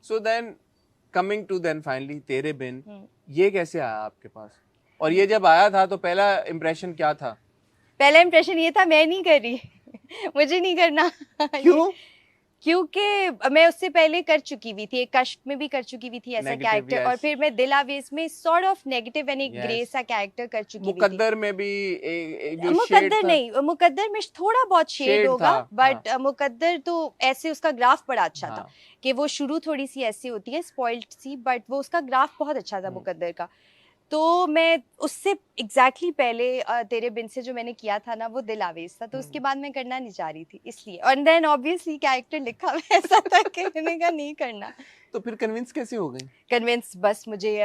So then coming to then finally तेरे बिन, ये कैसे आया आपके पास? और ये जब आया था तो पहला इम्प्रेशन क्या था? पहला इम्प्रेशन ये था मैं नहीं कर रही मुझे नहीं करना। क्यों? क्योंकि मैं उससे पहले कर चुकी हुई थी, एक कश्फ में भी कर चुकी हुई थी ऐसा Negative, कैरेक्टर, yes. और फिर मैं दिल आवेज में सॉर्ट ऑफ नेगेटिव एंड एक Yes. ग्रे सा कैरेक्टर कर चुकी हुई थी। मुकद्दर में भी जो शेड मुकद्दर था, नहीं, मुकद्दर में थोड़ा बहुत शेड शेड होगा, था, बट मुकद्दर तो ऐसे उसका ग्राफ बड़ा अच्छा था हाँ, कि वो शुरू थोड़ी सी ऐसी होती है स्पॉइल्ड सी, बट वो उसका ग्राफ बहुत अच्छा था मुकद्दर का। तो मैं उससे एग्जैक्टली पहले तेरे बिन से जो मैंने किया था ना वो दिल आवेज था, तो उसके बाद मैं करना नहीं चाह रही थी इसलिए, और देन ऑब्वियसली कैरेक्टर लिखा हुआ ऐसा था कि मैंने कहा नहीं करना। तो फिर कन्विंस कैसे हो गई? कन्विंस बस मुझे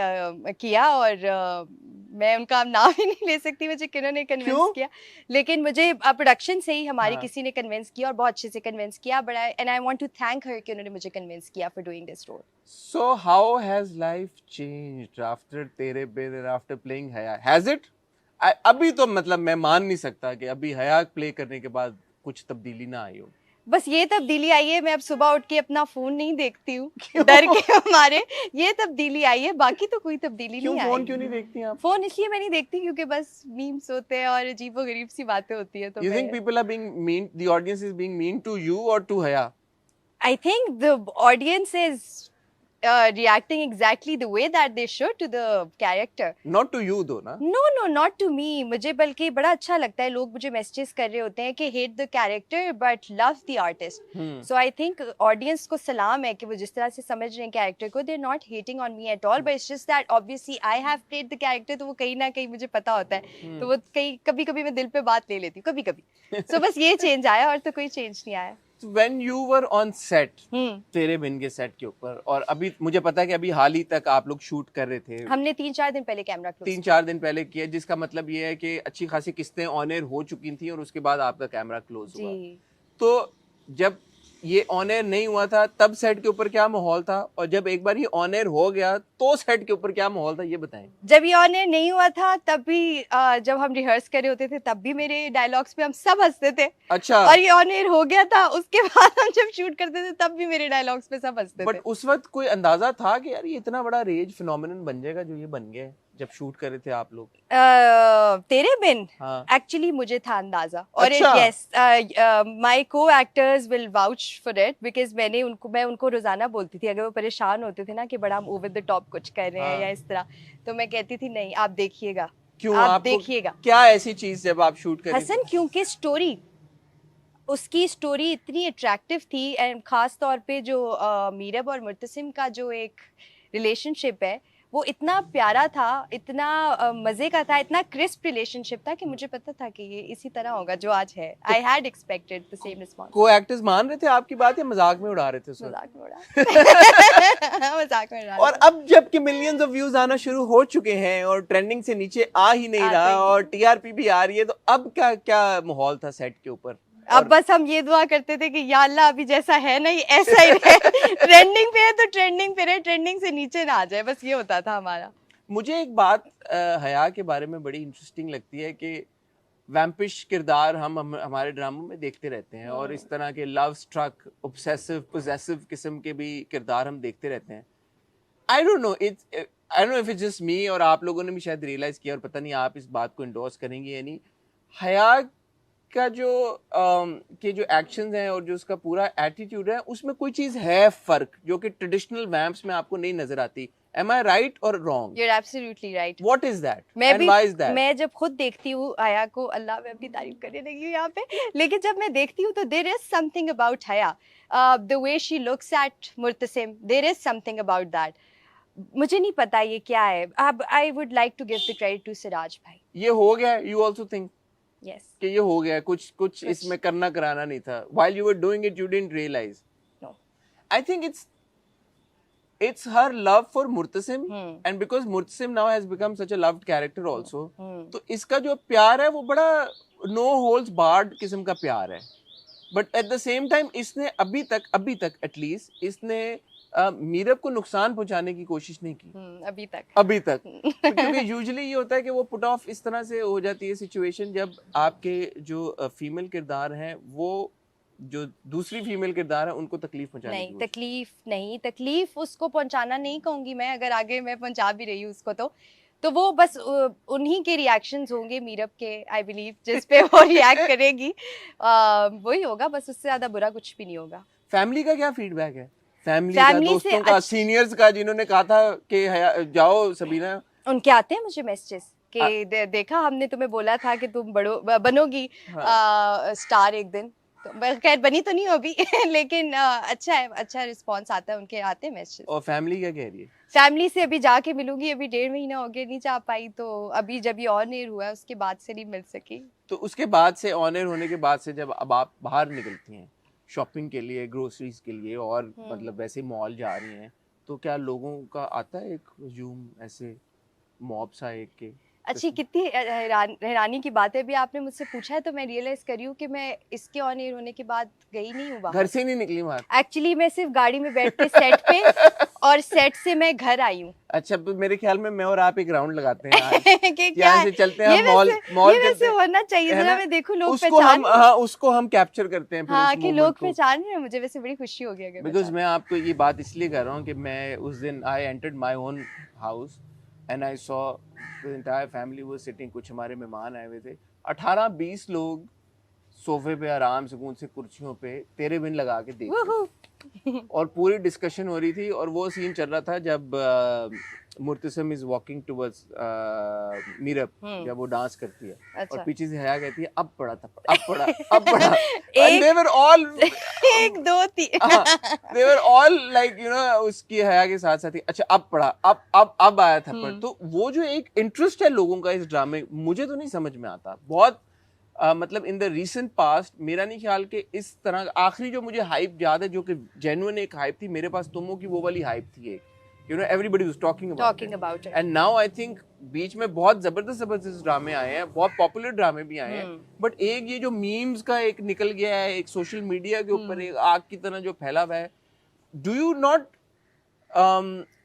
किया, और मैं उनका अब नाम ही नहीं ले सकती मुझे किन्होंने कन्विंस क्यों? किया, लेकिन मुझे प्रोडक्शन से ही हमारी हाँ. किसी ने कन्विंस किया और बहुत अच्छे से कन्विंस किया, but and I want to thank her कि उन्होंने मुझे कन्विंस किया for doing this role. So how has life changed after तेरे बिन and after playing हया? Has it? अभी तो मतलब मैं मान नहीं सकता कि अभी हया प्ले करने के बाद कुछ तब्दीली ना आई हो। बस ये तब्दीली आई है, मैं अब सुबह उठ के अपना फोन नहीं देखती हूँ डर के हमारे, ये तब्दीली आई है, बाकी तो कोई तब्दीली क्यों नहीं फोन आई। क्यों नहीं देखती आप? फोन इसलिए मैं नहीं देखती क्योंकि बस मीम्स होते हैं और अजीबोगरीब सी बातें होती है, तो You think people are being mean? The audience is being mean to you or to हया? I think the audience is reacting exactly the way that they should to the character. Not to you though ना? No, not to me. मुझे बल्कि बड़ा अच्छा लगता है, लोग मुझे मैसेजेस कर रहे होते हैं कि hate the character but love the artist. So I think audience को सलाम है कि वो जिस तरह से समझ रहे हैं कैरेक्टर को, they're not hating on me at all, but it's just that obviously I have played the character, तो वो कहीं ना कहीं मुझे पता होता है, तो वो कहीं कभी कभी मैं दिल पे बात ले लेती हूँ कभी कभी। So बस ये चेंज आया और तो कोई चेंज नहीं आया। When you were on set, तेरे बिन के सेट के ऊपर, और अभी मुझे पता है कि अभी हाल ही तक आप लोग शूट कर रहे थे। हमने 3-4 दिन पहले कैमरा क्लोज 3-4 दिन पहले किया, जिसका मतलब ये है कि अच्छी खासी किस्तें ऑन एयर हो चुकी थी और उसके बाद आपका कैमरा क्लोज हुआ। तो जब ये ऑन एयर नहीं हुआ था तब सेट के ऊपर क्या माहौल था, और जब एक बार ये ऑन एयर हो गया तो सेट के ऊपर क्या माहौल था, ये बताएं। जब ये ऑन एयर नहीं हुआ था तब भी जब हम रिहर्स कर रहे होते थे तब भी मेरे डायलॉग्स पे हम सब हंसते थे। अच्छा। और ये ऑन एयर हो गया था उसके बाद हम जब शूट करते थे तब भी मेरे डायलॉग्स पे सब हंसते थे। बट उस वक्त कोई अंदाजा था कि यार ये इतना बड़ा रेज फिनोमिनन बन जाएगा जो ये बन गया है जब शूट कर रहे थे आप लोग? तेरे बिन एक्चुअली मुझे था अंदाजा, और यस माय को actors will vouch for it, because मैं उनको रोजाना बोलती थी अगर वो परेशान होते थे ना कि बड़ा हम ओवर द टॉप कुछ कर रहे हैं या इस तरह, तो मैं कहती थी नहीं आप देखिएगा। क्यों? आप देखिएगा क्या ऐसी चीज जब आप शूट कर रहे थे? हसन, क्योंकि उसकी स्टोरी इतनी अट्रैक्टिव थी, एंड खास तौर पे जो मीरब और मुर्तसिम का जो एक रिलेशनशिप है वो इतना प्यारा था, इतना मजे का था, इतना क्रिस्प रिलेशनशिप था कि मुझे पता था कि ये इसी तरह होगा जो आज है। I had expected the same response. को एक्टर्स मान रहे थे आपकी बात या मजाक में उड़ा रहे थे? मजाक में उड़ा मजाक में उड़ा। और अब जबकि मिलियंस ऑफ व्यूज आना शुरू हो चुके हैं और ट्रेंडिंग से नीचे आ ही नहीं रहा और टीआरपी भी आ रही है, तो अब क्या क्या माहौल था सेट के ऊपर? अब बस हम ये दुआ करते थे कि या अल्लाह अभी जैसा है ना ये ऐसा ही रहे। ट्रेंडिंग पे है तो ट्रेंडिंग पे रहे, ट्रेंडिंग से नीचे ना आ जाए, बस ये होता था हमारा। मुझे एक बात हया के बारे में बड़ी इंटरेस्टिंग लगती है कि वैम्पिश किरदार हम हमारे ड्रामों में देखते रहते हैं और इस तरह के लव स्ट्रक, ऑब्सेसिव, पोजेसिव किस्म के भी किरदार हम देखते रहते हैं। I don't know if it's just me, और आप लोगों ने भी शायद रियलाइज किया, और पता नहीं आप इस बात को इंडोर्स करेंगे या नहीं। हया का जो के जो एक्शंस हैं और जो उसका पूरा एटीट्यूड है उसमें कोई चीज है फर्क जो कि ट्रेडिशनल वैम्प्स में आपको नहीं नजर आती। Am I right or wrong? You're absolutely right. What is that? And why is that? मैं जब खुद देखती हूँ हया को, अल्लाह मैं अपनी तारीफ करने लगी हूँ यहाँ पे, लेकिन जब मैं देखती हूँ तो there is something about हया, the way she looks at Murtasim, there is something about that. मुझे नहीं पता ये क्या है। अब I would like to give the credit to Siraj भाई। ये हो गया? You also think? Yes. कि ये हो गया, कुछ इसमें करना कराना नहीं था. While you were doing it, you didn't realize. No. I think it's her love for Murtasim, and because Murtasim now has become such a loved character also, तो इसका जो प्यार है वो बड़ा no holds barred किस्म का प्यार है. But at the same time इसने अभी तक at least इसने मीरब को नुकसान पहुंचाने की कोशिश नहीं की अभी तक क्योंकि यूजुअली ये होता है कि वो पुट ऑफ इस तरह से हो जाती है सिचुएशन जब आपके जो फीमेल किरदार हैं वो जो दूसरी फीमेल किरदार है उनको तकलीफ पहुंचाने की नहीं, कोशिश? तकलीफ उसको पहुंचाना नहीं कहूंगी मैं, अगर आगे मैं पहुंचा भी रही हूँ उसको तो वो बस उन्हीं के रिएक्शंस होंगे मीरब के, आई बिलीव, जिस पे वो रिएक्ट करेगी, वही होगा बस, उससे ज्यादा बुरा कुछ भी नहीं होगा। फैमिली का क्या फीडबैक है? फैमिली का, फैमिली से दोस्तों का, सीनियर्स का, जिन्होंने कहा था कि जाओ सबीना, उनके आते हैं मुझे मैसेजेस कि देखा हमने तुम्हें बोला था कि तुम बनोगी स्टार एक दिन, तो खैर बनी तो नहीं हो अभी लेकिन अच्छा है, अच्छा रिस्पांस आता है, उनके आते हैं मैसेजेस। और फैमिली क्या कह रही है? फैमिली से अभी जाके मिलूंगी, अभी 1.5 महीना हो गया नहीं जा पाई, तो अभी जब ये ऑन एयर हुआ है उसके बाद से नहीं मिल सकी। तो उसके बाद से, ऑन एयर होने के बाद से, जब अब आप बाहर निकलती हैं शॉपिंग के लिए, ग्रोसरीज के लिए, और मतलब वैसे मॉल जा रही हैं, तो क्या लोगों का आता है एक हुजूम, ऐसे मॉब सा एक के? अच्छी कितनी हैरानी की बात है, अभी आपने मुझसे पूछा है तो मैं रियलाइज करी हूँ कि मैं इसके ऑन एयर होने के बाद गई नहीं हूँ घर से नहीं निकली बाहर? एक्चुअली मैं सिर्फ गाड़ी में बैठ के सेट पे और सेट से मैं घर आई हूँ। अच्छा, तो मेरे ख्याल में मैं और आप एक राउंड लगाते हैं आज कि यहाँ से चलते हैं मॉल ये वैसे होना चाहिए, जरा मैं देखूं लोग पहचान, हाँ उसको हम कैप्चर करते हैं, हाँ कि लोग पहचान रहे हैं मुझे, वैसे बड़ी खुशी हो गई। बिकॉज मैं आपको ये बात इसलिए कर रहा हूँ कि मैं उस दिन I entered my own house and I saw the entire family was sitting, कुछ हमारे मेहमान आए हुए थे, 18-20 लोग सोफे पे आराम सुकून से कुर्सियों पे तेरे बिन लगा के देख रहे, और पूरी डिस्कशन हो रही थी, और वो सीन चल रहा था जब Murtasim is walking towards Meerab, जब वो डांस करती है, अच्छा। और पीछे से हया कहती है अब पड़ा and they were all 1 2 3 they were all like you know, उसकी हया के साथ साथ ही अच्छा अब पड़ा, अब आया थप्पड़। तो वो जो एक इंटरेस्ट है लोगों का इस ड्रामे, मुझे तो नहीं समझ में आता बहुत। मतलब इन द रीसेंट पास्ट मेरा नहीं ख्याल कि इस तरह, आखिरी जो मुझे हाइप याद है जो कि जेन्युइन एक हाइप थी मेरे पास, तुमो की वो वाली हाइप थी एक, you know everybody was talking about it and now I think बीच में बहुत जबरदस्त ड्रामे आए हैं, बहुत पॉपुलर ड्रामे भी आए हैं, बट एक ये जो मीम्स का एक निकल गया है, एक सोशल मीडिया के ऊपर एक आग की तरह जो फैला हुआ है, do you not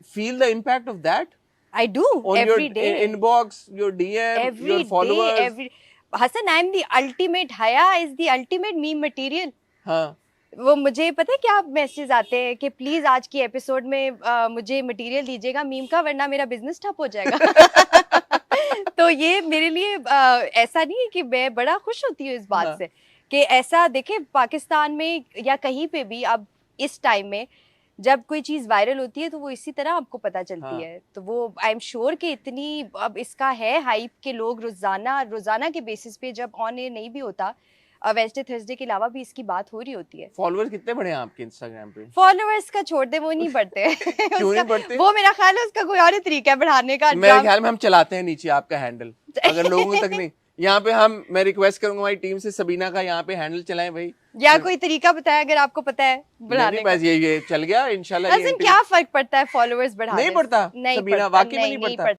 feel the impact of that? I do on every your day inbox, your DM, your followers. Hassan, I am the ultimate, Haya is the ultimate meme material. हाँ, वो मुझे पता है क्या मैसेज आते हैं कि please आज की एपिसोड में मुझे मटेरियल दीजिएगा मीम का, वरना मेरा बिजनेस ठप हो जाएगा तो ये मेरे लिए ऐसा नहीं है कि मैं बड़ा खुश होती हूँ इस बात से कि ऐसा देखे पाकिस्तान में या कहीं पे भी अब इस टाइम में जब कोई चीज वायरल होती है तो वो इसी तरह आपको पता चलती है। तो वो आई एम श्योर कि इतनी अब इसका है हाइप के लोग रोजाना के बेसिस पे, जब ऑन एयर नहीं भी होता वेडनेसडे थर्सडे के अलावा भी इसकी बात हो रही होती है। फॉलोअर्स कितने बढ़े हैं आपके इंस्टाग्राम पे? फॉलोअर्स का छोड़ दे, वो नहीं बढ़ते क्यों नहीं बढ़ते? वो मेरा ख्याल है उसका कोई और ही तरीका है बढ़ाने का। मेरे ख्याल में हम चलाते हैं नीचे आपका हैंडल, अगर लोगों तक नहीं, यहाँ पे मैं रिक्वेस्ट करूंगा हमारी टीम से, सबीना का यहाँ पे हैंडल चलाएं भाई, या कोई तरीका बताया अगर आपको पता है बढ़ाने का। बस ये चल गया इंशाल्लाह। क्या फर्क पड़ता है फॉलोअर्स बढ़ाने? नहीं पड़ता सबीना, वाकई में नहीं पड़ता।